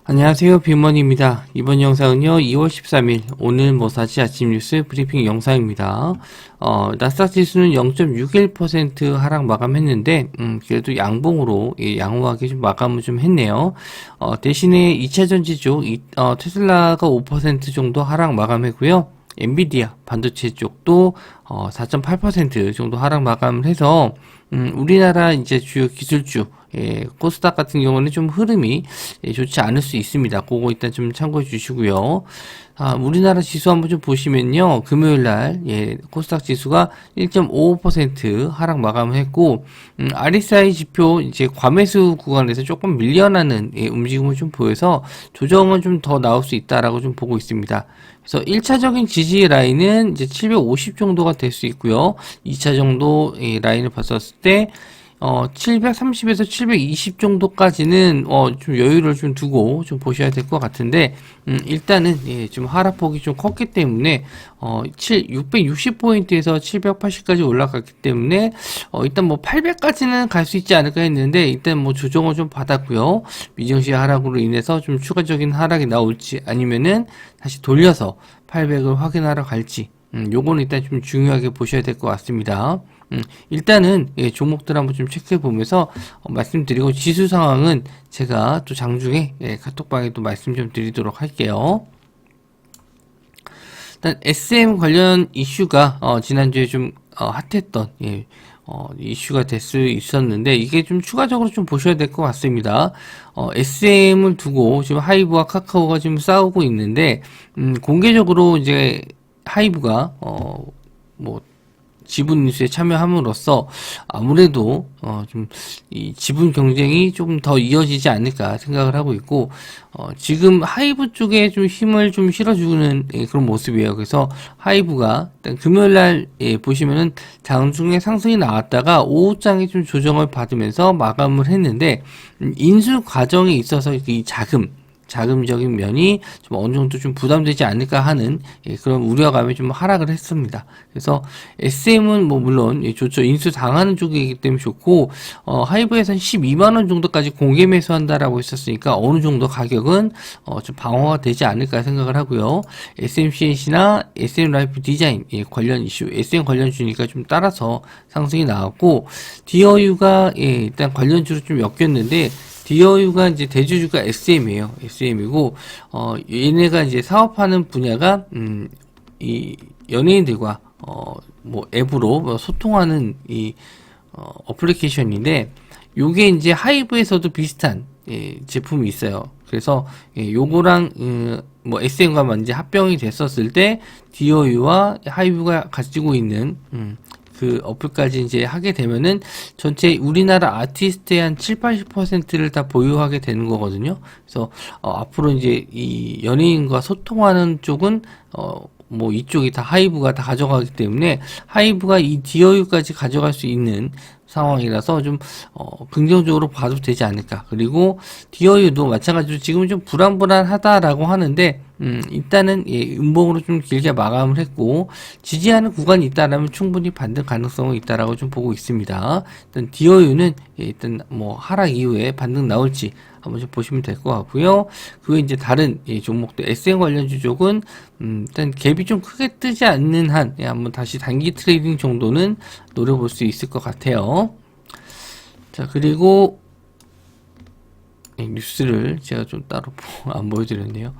안녕하세요, 빅먼입니다. 이번 영상은요, 2월 13일, 오늘 뭐 사지 아침 뉴스 브리핑 영상입니다. 나스닥 지수는 0.61% 하락 마감했는데, 그래도 양봉으로, 양호하게 좀 마감을 좀 했네요. 대신에 2차 전지 쪽, 테슬라가 5% 정도 하락 마감했고요. 엔비디아 반도체 쪽도 4.8% 정도 하락 마감을 해서 우리나라 이제 주요 기술주 코스닥 같은 경우는 좀 흐름이 좋지 않을 수 있습니다. 그거 일단 좀 참고해 주시고요. 우리나라 지수 한번 좀 보시면요. 금요일 날 코스닥 지수가 1.55% 하락 마감을 했고 RSI 지표 이제 과매수 구간에서 조금 밀려나는 움직임을 좀 보여서 조정은 좀 더 나올 수 있다라고 좀 보고 있습니다. 그래서 1차적인 지지 라인은 이제 750 정도가 될 수 있고요. 2차 정도 라인을 봤었을 때 730에서 720 정도까지는 좀 여유를 좀 두고 좀 보셔야 될 것 같은데 일단은 좀 하락폭이 좀 컸기 때문에 660포인트에서 780까지 올라갔기 때문에 일단 뭐 800까지는 갈 수 있지 않을까 했는데 일단 뭐 조정을 좀 받았고요. 미정시 하락으로 인해서 좀 추가적인 하락이 나올지 아니면은 다시 돌려서 800을 확인하러 갈지 요거는 일단 좀 중요하게 보셔야 될 것 같습니다. 일단은 종목들 한번 좀 체크해 보면서 말씀드리고 지수 상황은 제가 또 장중에 카톡방에 또 말씀 좀 드리도록 할게요. 일단 SM 관련 이슈가 지난주에 좀 핫했던 이슈가 될 수 있었는데 이게 좀 추가적으로 좀 보셔야 될 것 같습니다. SM을 두고 지금 하이브와 카카오가 지금 싸우고 있는데 공개적으로 이제 하이브가 뭐 지분 뉴스에 참여함으로써 아무래도 좀 이 지분 경쟁이 좀 더 이어지지 않을까 생각을 하고 있고 지금 하이브 쪽에 좀 힘을 좀 실어주는 그런 모습이에요. 그래서 하이브가 일단 금요일날 보시면은 장중에 상승이 나왔다가 오후장에 좀 조정을 받으면서 마감을 했는데 인수 과정에 있어서 이 자금적인 면이 좀 어느 정도 좀 부담되지 않을까 하는 그런 우려감에 좀 하락을 했습니다. 그래서 SM은 뭐 물론 좋죠. 인수 당하는 쪽이기 때문에 좋고 하이브에서는 12만원 정도까지 공개 매수한다라고 했었으니까 어느 정도 가격은 좀 방어가 되지 않을까 생각을 하고요. SMCNC나 SM라이프 디자인 관련 이슈, SM 관련주니까 좀 따라서 상승이 나왔고 디어유가 일단 관련주로 좀 엮였는데 디어유가 이제 대주주가 SM이에요. SM이고, 얘네가 이제 사업하는 분야가, 이 연예인들과, 뭐 앱으로 뭐 소통하는 어플리케이션인데, 요게 이제 하이브에서도 비슷한, 제품이 있어요. 그래서, 요거랑, 뭐 SM과 이제 합병이 됐었을 때, 디어유와 하이브가 가지고 있는, 그 어플까지 이제 하게 되면은 전체 우리나라 아티스트의 한 7, 80%를 다 보유하게 되는 거거든요. 그래서 앞으로 이제 이 연예인과 소통하는 쪽은 뭐 이쪽이 다 하이브가 다 가져가기 때문에 하이브가 이 디어유까지 가져갈 수 있는 상황이라서 좀 긍정적으로 봐도 되지 않을까. 그리고 디어유도 마찬가지로 지금은 좀 불안불안하다라고 하는데 일단은 음봉으로 좀 길게 마감을 했고 지지하는 구간이 있다라면 충분히 반등 가능성은 있다라고 좀 보고 있습니다. 일단 디어유는 일단 뭐 하락 이후에 반등 나올지 한번 좀 보시면 될 것 같고요. 그 외에 이제 다른 종목들 SM 관련주 쪽은 일단 갭이 좀 크게 뜨지 않는 한 한번 다시 단기 트레이딩 정도는 노려볼 수 있을 것 같아요. 자, 그리고 뉴스를 제가 좀 따로 안 보여드렸네요.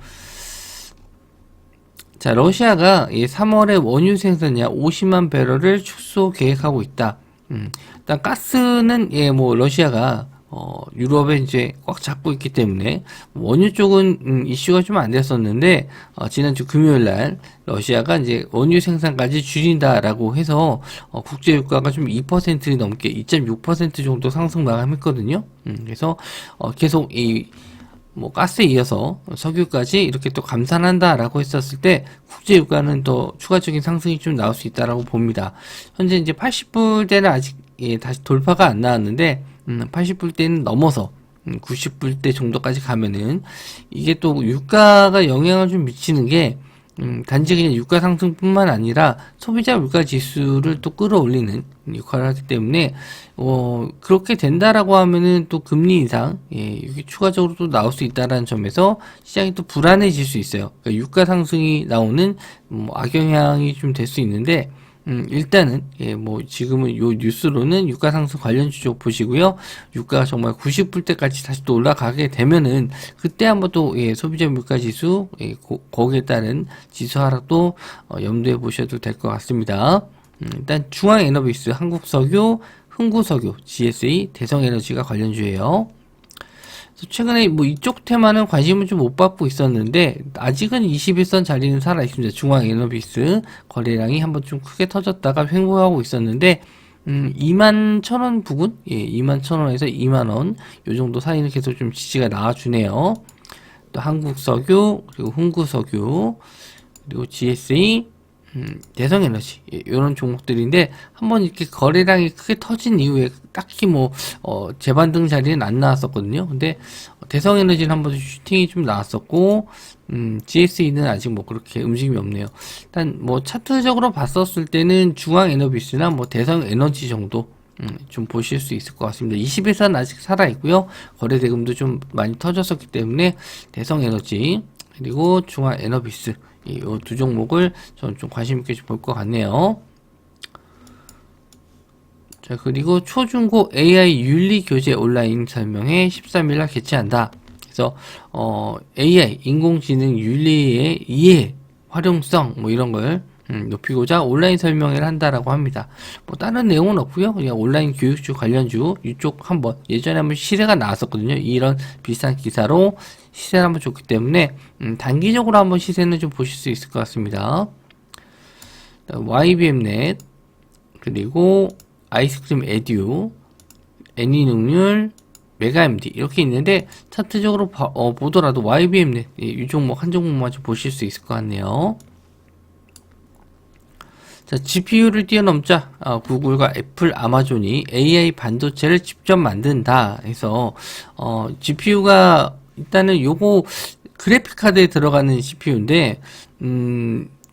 자, 러시아가 3월에 원유 생산량 50만 배럴을 축소 계획하고 있다. 일단 가스는 뭐 러시아가 유럽에 이제 꽉 잡고 있기 때문에 원유 쪽은 이슈가 좀 안 됐었는데 지난주 금요일 날 러시아가 이제 원유 생산까지 줄인다라고 해서 국제 유가가 좀 2% 넘게 2.6% 정도 상승 마감했거든요. 그래서 계속 뭐 가스에 이어서 석유까지 이렇게 또 감산한다라고 했었을 때 국제 유가는 더 추가적인 상승이 좀 나올 수 있다라고 봅니다. 현재 이제 80불대는 아직 다시 돌파가 안 나왔는데 80불대는 넘어서 90불대 정도까지 가면은 이게 또 유가가 영향을 좀 미치는 게 단지 그냥 유가 상승뿐만 아니라 소비자 물가 지수를 또 끌어올리는 역할을 하기 때문에 그렇게 된다라고 하면은 또 금리 인상 이게 추가적으로 또 나올 수 있다라는 점에서 시장이 또 불안해질 수 있어요. 그러니까 유가 상승이 나오는 악영향이 좀 될 수 있는데 일단은 지금은 요 뉴스로는 유가 상승 관련 주쪽 보시고요. 유가가 정말 90불 때까지 다시 또 올라가게 되면은 그때 한번 또 소비자 물가 지수 거기에 따른 지수 하락도 염두에 보셔도 될 것 같습니다. 일단 중앙에너비스, 한국석유, 흥구석유, GSE, 대성에너지가 관련주예요. 최근에 이쪽 테마는 관심을 좀 못 받고 있었는데 아직은 21선 자리는 살아 있습니다. 중앙에너비스 거래량이 한번 좀 크게 터졌다가 횡보하고 있었는데 2만 1,000원 부근, 2만 1,000원에서 2만 원 요 정도 사이는 계속 좀 지지가 나와주네요. 또 한국석유, 그리고 흥구석유, 그리고 GSE, 대성에너지 이런 종목들인데 한번 이렇게 거래량이 크게 터진 이후에 딱히 재반등 자리는 안 나왔었거든요. 근데 대성에너지는 한번 슈팅이 좀 나왔었고 GSE는 아직 그렇게 움직임이 없네요. 일단 차트적으로 봤었을 때는 중앙에너비스나 대성에너지 정도 좀 보실 수 있을 것 같습니다. 21선 아직 살아있고요. 거래대금도 좀 많이 터졌었기 때문에 대성에너지 그리고 중앙에너비스 이 두 종목을 저는 좀 관심있게 볼 것 같네요. 자, 그리고 초중고 AI 윤리 교재 온라인 설명회 13일날 개최한다. 그래서 AI 인공지능 윤리의 이해, 활용성 이런 걸 높이고자 온라인 설명회를 한다라고 합니다. 다른 내용은 없고요. 그냥 온라인 교육주 관련주 이쪽 한번 예전에 한번 시세가 나왔었거든요. 이런 비슷한 기사로 시세를 한번 줬기 때문에 단기적으로 한번 시세는 좀 보실 수 있을 것 같습니다. YBM넷 그리고 아이스크림 에듀, 애니능률, 메가MD 이렇게 있는데 차트적으로 보더라도 YBM넷 이 종목 한 종목만 좀 보실 수 있을 것 같네요. 자, GPU를 뛰어넘자 구글과 애플, 아마존이 AI 반도체를 직접 만든다 해서 GPU가 일단은 요거 그래픽 카드에 들어가는 CPU인데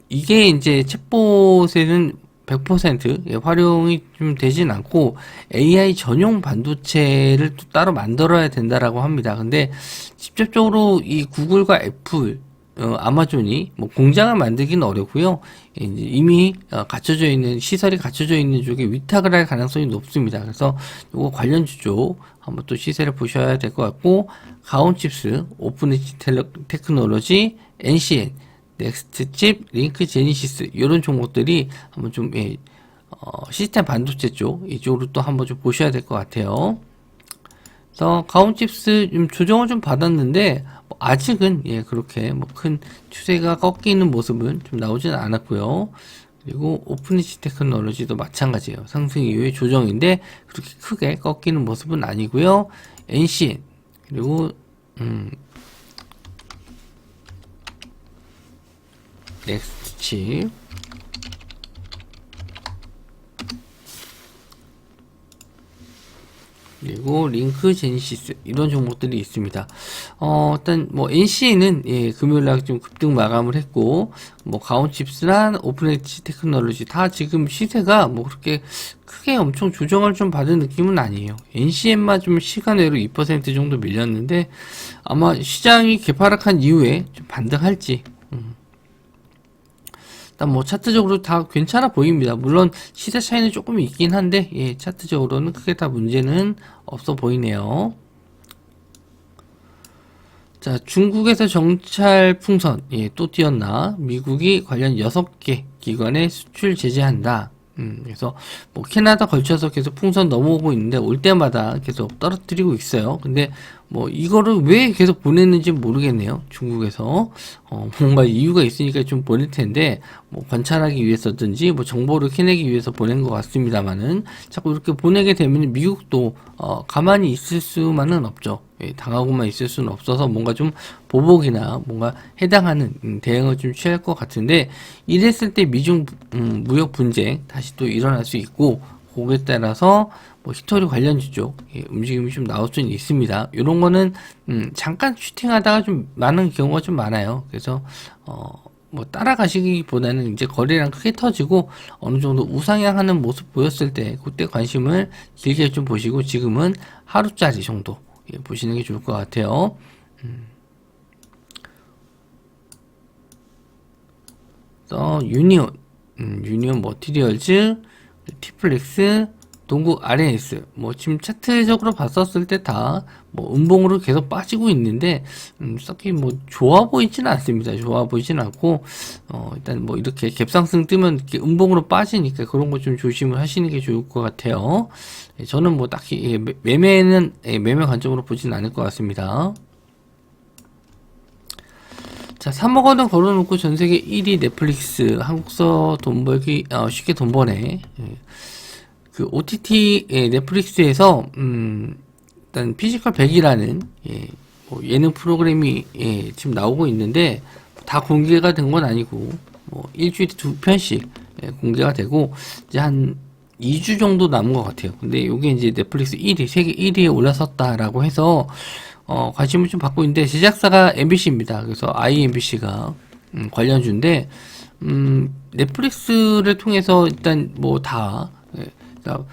이게 이제 챗봇에는 100% 활용이 좀 되진 않고 AI 전용 반도체를 또 따로 만들어야 된다라고 합니다. 근데 직접적으로 이 구글과 애플 아마존이 공장을 만들기는 어렵고요. 이미 갖춰져 있는 시설이 갖춰져 있는 쪽에 위탁을 할 가능성이 높습니다. 그래서 이거 관련주 쪽 한번 또 시세를 보셔야 될 것 같고 가온칩스, 오픈엣지 테크놀로지, NCN, 넥스트칩, 링크 제니시스 이런 종목들이 한번 좀 시스템 반도체 쪽 이쪽으로 또 한번 좀 보셔야 될 것 같아요. 그래서 가온칩스 좀 조정을 좀 받았는데 아직은 그렇게 큰 추세가 꺾이는 모습은 좀 나오지는 않았고요. 그리고 오픈엣지 테크놀로지도 마찬가지예요. 상승 이후의 조정인데 그렇게 크게 꺾이는 모습은 아니고요. NCN 그리고 넥스트칩 그리고 링크 제니시스 이런 종목들이 있습니다. 일단 NC는 금요일날 좀 급등 마감을 했고 가온칩스나 오픈엣지 테크놀로지 다 지금 시세가 그렇게 크게 엄청 조정을 좀 받은 느낌은 아니에요. NCN만 좀 시간외로 2% 정도 밀렸는데 아마 시장이 개파락한 이후에 좀 반등할지 일단 차트적으로 다 괜찮아 보입니다. 물론 시세 차이는 조금 있긴 한데 차트적으로는 크게 다 문제는 없어 보이네요. 자, 중국에서 정찰 풍선 또 띄었나? 미국이 관련 6개 기관에 수출 제재한다. 그래서 캐나다 걸쳐서 계속 풍선 넘어오고 있는데 올 때마다 계속 떨어뜨리고 있어요. 근데 이거를 왜 계속 보냈는지 모르겠네요. 중국에서 뭔가 이유가 있으니까 좀 보낼 텐데 관찰하기 위해서든지 정보를 캐내기 위해서 보낸 것 같습니다만은 자꾸 이렇게 보내게 되면 미국도 가만히 있을 수만은 없죠. 당하고만 있을 수는 없어서 뭔가 좀 보복이나 뭔가 해당하는 대응을 좀 취할 것 같은데 이랬을 때 미중 무역 분쟁 다시 또 일어날 수 있고 거기에 따라서 히스토리 관련주 쪽 움직임이 좀 나올 수는 있습니다. 이런 거는 잠깐 슈팅하다가 좀 많은 경우가 좀 많아요. 그래서 뭐 따라가시기보다는 이제 거래량 크게 터지고 어느 정도 우상향하는 모습 보였을 때 그때 관심을 길게 좀 보시고 지금은 하루짜리 정도 보시는 게 좋을 것 같아요. 유니온, 유니온 머티리얼즈, 티플렉스, 동국 RNS, 뭐 지금 차트적으로 봤었을 때 다 뭐 음봉으로 계속 빠지고 있는데 딱히 뭐 좋아 보이지는 않습니다. 좋아 보이진 않고 일단 뭐 이렇게 갭상승 뜨면 이렇게 음봉으로 빠지니까 그런 거 좀 조심을 하시는 게 좋을 것 같아요. 저는 뭐 딱히 매매는 매매 관점으로 보진 않을 것 같습니다. 자, 3억 원을 걸어놓고 전세계 1위 넷플릭스, 한국서 돈 벌기, 쉽게 돈 버네. 그 OTT 넷플릭스에서 일단 피지컬 100이라는 뭐 예능 프로그램이 지금 나오고 있는데 다 공개가 된 건 아니고 뭐 일주일에 2편씩 공개가 되고 이제 한 2주 정도 남은 것 같아요. 근데 이게 이제 넷플릭스 1위, 세계 1위에 올라섰다라고 해서 관심을 좀 받고 있는데 제작사가 MBC입니다. 그래서 IMBC가 관련주인데 넷플릭스를 통해서 일단 뭐 다 그러니까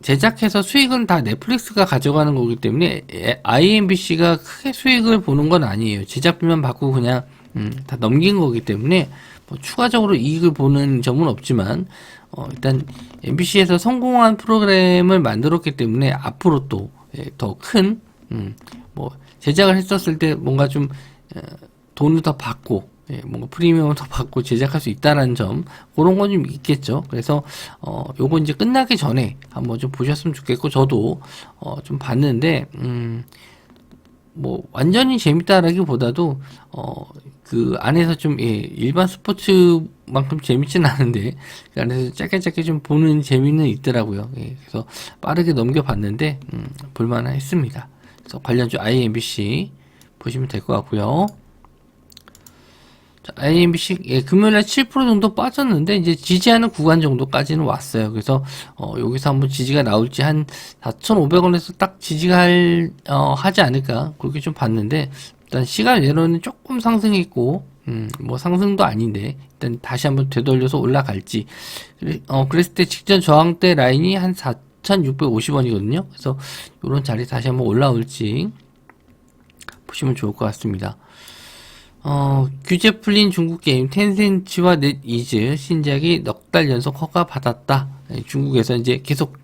제작해서 수익은 다 넷플릭스가 가져가는 거기 때문에 IMBC가 크게 수익을 보는 건 아니에요. 제작비만 받고 그냥 다 넘긴 거기 때문에 뭐 추가적으로 이익을 보는 점은 없지만 일단 MBC에서 성공한 프로그램을 만들었기 때문에 앞으로 또 더 큰 뭐 제작을 했었을 때 뭔가 좀 돈을 더 받고 뭔가 프리미엄을 더 받고 제작할 수 있다는 점 그런 건 좀 있겠죠. 그래서 요거 이제 끝나기 전에 한번 좀 보셨으면 좋겠고 저도 좀 봤는데 뭐 완전히 재밌다라기보다도 그 안에서 좀 일반 스포츠만큼 재밌진 않은데 그 안에서 짧게 좀 보는 재미는 있더라고요. 그래서 빠르게 넘겨봤는데 볼만했습니다. 그래서 관련주 IMBC 보시면 될 것 같고요. 자, IMBC 금요일날 7% 정도 빠졌는데 이제 지지하는 구간 정도까지는 왔어요. 그래서 여기서 한번 지지가 나올지 한 4,500원에서 딱 지지가 하지 않을까 그렇게 좀 봤는데 일단 시간외로는 조금 상승했고 뭐 상승도 아닌데 일단 다시 한번 되돌려서 올라갈지 그랬을 때 직전 저항대 라인이 한 4,650원이거든요. 그래서 이런 자리 다시 한번 올라올지 보시면 좋을 것 같습니다. 규제 풀린 중국 게임 텐센츠와 넷이즈 신작이 넉 달 연속 허가 받았다. 중국에서 이제 계속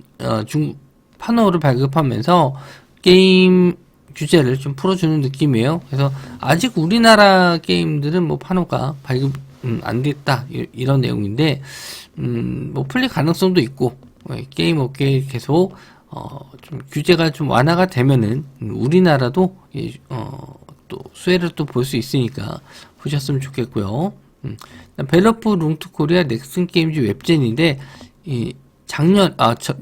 중국 판호를 발급하면서 게임 규제를 좀 풀어주는 느낌이에요. 그래서 아직 우리나라 게임들은 뭐 판호가 발급 안 됐다 이런 내용인데 뭐 풀릴 가능성도 있고 게임 업계에 계속 좀 규제가 좀 완화가 되면은 우리나라도 또 수혜를 또 볼 수 있으니까 보셨으면 좋겠고요. 벨로프 룽투코리아 넥슨 게임즈 웹젠인데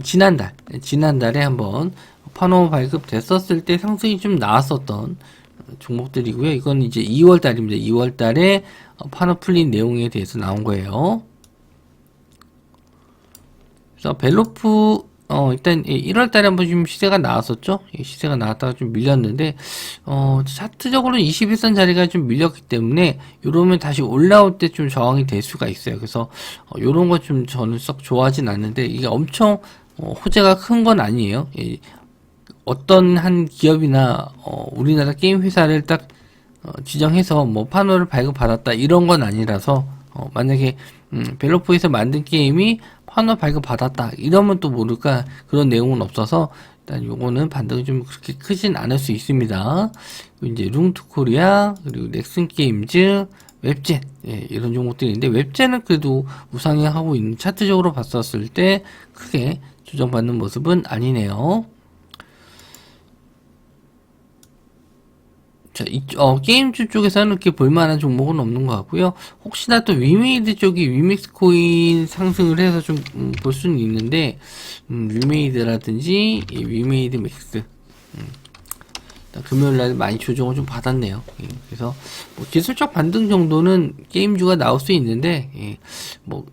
지난달에 한번 판호 발급됐었을 때 상승이 좀 나왔었던 종목들이고요. 이건 이제 2월 달입니다. 2월 달에 판호 풀린 내용에 대해서 나온 거예요. 그래서 벨로프 일단 1월 달에 한번 좀 시세가 나왔었죠. 시세가 나왔다가 좀 밀렸는데 차트적으로 21선 자리가 좀 밀렸기 때문에 이러면 다시 올라올 때 좀 저항이 될 수가 있어요. 그래서 요런 거 좀 저는 썩 좋아하진 않는데 이게 엄청 호재가 큰 건 아니에요. 어떤 한 기업이나 우리나라 게임 회사를 딱 지정해서 뭐 판호를 발급받았다 이런 건 아니라서 만약에 벨로프에서 만든 게임이 판호 발급받았다 이러면 또 모를까 그런 내용은 없어서 일단 요거는 반등이 좀 그렇게 크진 않을 수 있습니다. 이제 룽투코리아 그리고 넥슨게임즈 웹젠 이런 종목들인데 웹젠은 그래도 우상향하고 있는 차트적으로 봤었을 때 크게 조정받는 모습은 아니네요. 자, 게임주 쪽에서는 이렇게 볼만한 종목은 없는 것 같고요. 혹시나 또 위메이드 쪽이 위믹스 코인 상승을 해서 좀 볼 수는 있는데 위메이드라든지 위메이드 맥스 금요일날 많이 조정을 좀 받았네요. 그래서 뭐 기술적 반등 정도는 게임주가 나올 수 있는데 뭐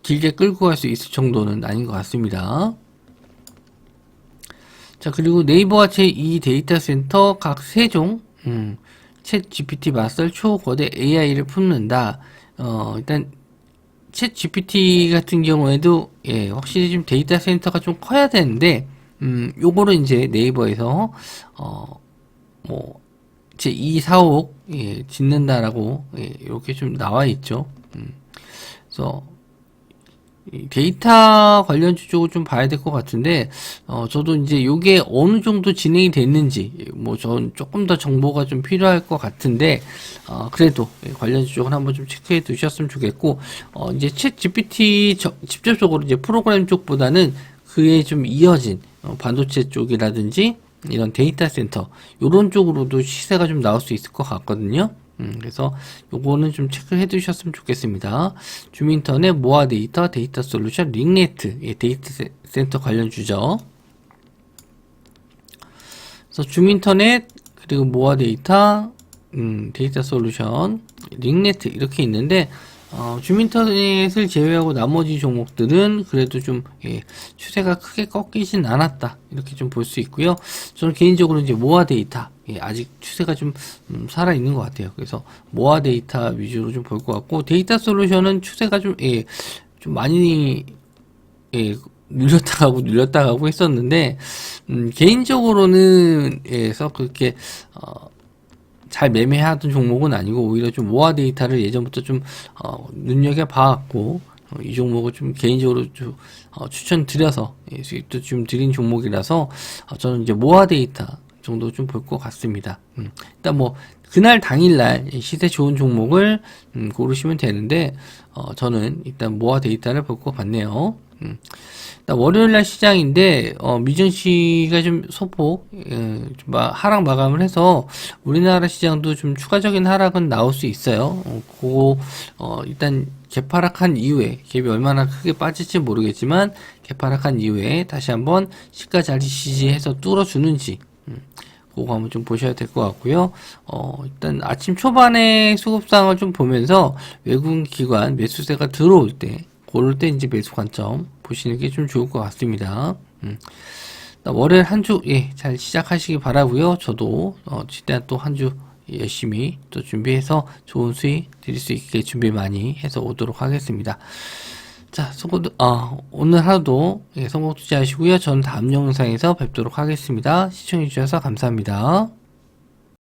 길게 끌고 갈 수 있을 정도는 아닌 것 같습니다. 자, 그리고 네이버와 제2 데이터 센터 각 3종 챗 GPT 마스터 초거대 AI를 품는다. 일단 챗 GPT 같은 경우에도 예, 확실히 좀 데이터 센터가 좀 커야 되는데 요거를 이제 네이버에서 뭐 제2 사옥 예, 짓는다라고 예, 이렇게 좀 나와 있죠. 그래서 이 데이터 관련주 쪽을 좀 봐야 될 것 같은데, 저도 이제 요게 어느 정도 진행이 됐는지, 뭐, 전 조금 더 정보가 좀 필요할 것 같은데, 그래도 관련주 쪽을 한번 좀 체크해 두셨으면 좋겠고, 이제 챗 GPT 직접적으로 이제 프로그램 쪽보다는 그에 좀 이어진, 반도체 쪽이라든지, 이런 데이터 센터, 요런 쪽으로도 시세가 좀 나올 수 있을 것 같거든요. 그래서 요거는 좀 체크해 두셨으면 좋겠습니다. 줌인터넷, 모아 데이터, 데이터 솔루션, 링네트, 예, 데이터 센터 관련 주죠. 그래서 줌인터넷, 그리고 모아 데이터, 데이터 솔루션, 링네트 이렇게 있는데, 줌인터넷을 제외하고 나머지 종목들은 그래도 좀 예, 추세가 크게 꺾이진 않았다 이렇게 좀 볼 수 있고요. 저는 개인적으로 이제 모아 데이터 예, 아직 추세가 좀 살아 있는 것 같아요. 그래서 모아 데이터 위주로 좀 볼 것 같고 데이터 솔루션은 추세가 좀 예, 좀 많이 예, 눌렸다 가고 했었는데 개인적으로는 예서 그렇게 잘 매매하던 종목은 아니고 오히려 좀 모아 데이터를 예전부터 좀 눈여겨 봐왔고 이 종목을 좀 개인적으로 좀 추천드려서 예, 수익도 좀 드린 종목이라서 저는 이제 모아 데이터 정도 좀 볼 것 같습니다. 일단 뭐 그날 당일날 시세 좋은 종목을 고르시면 되는데 저는 일단 모아 데이터를 볼 것 같네요. 월요일날 시장인데 미증시가 좀 소폭 좀 하락 마감을 해서 우리나라 시장도 좀 추가적인 하락은 나올 수 있어요. 그거 일단 개파락한 이후에 갭이 얼마나 크게 빠질지 모르겠지만 개파락한 이후에 다시 한번 시가 자리 지지해서 뚫어주는지 그거 한번 좀 보셔야 될 것 같고요. 일단 아침 초반에 수급상을 좀 보면서 외국인 기관 매수세가 들어올 때 고를 때 이제 매수 관점 보시는 게 좀 좋을 것 같습니다. 월요일 한 주, 예, 잘 시작하시기 바라고요. 저도, 최대한 또 한 주 열심히 또 준비해서 좋은 수익 드릴 수 있게 준비 많이 해서 오도록 하겠습니다. 자, 오늘 하루도 예, 성공 투자하시고요. 저는 다음 영상에서 뵙도록 하겠습니다. 시청해주셔서 감사합니다.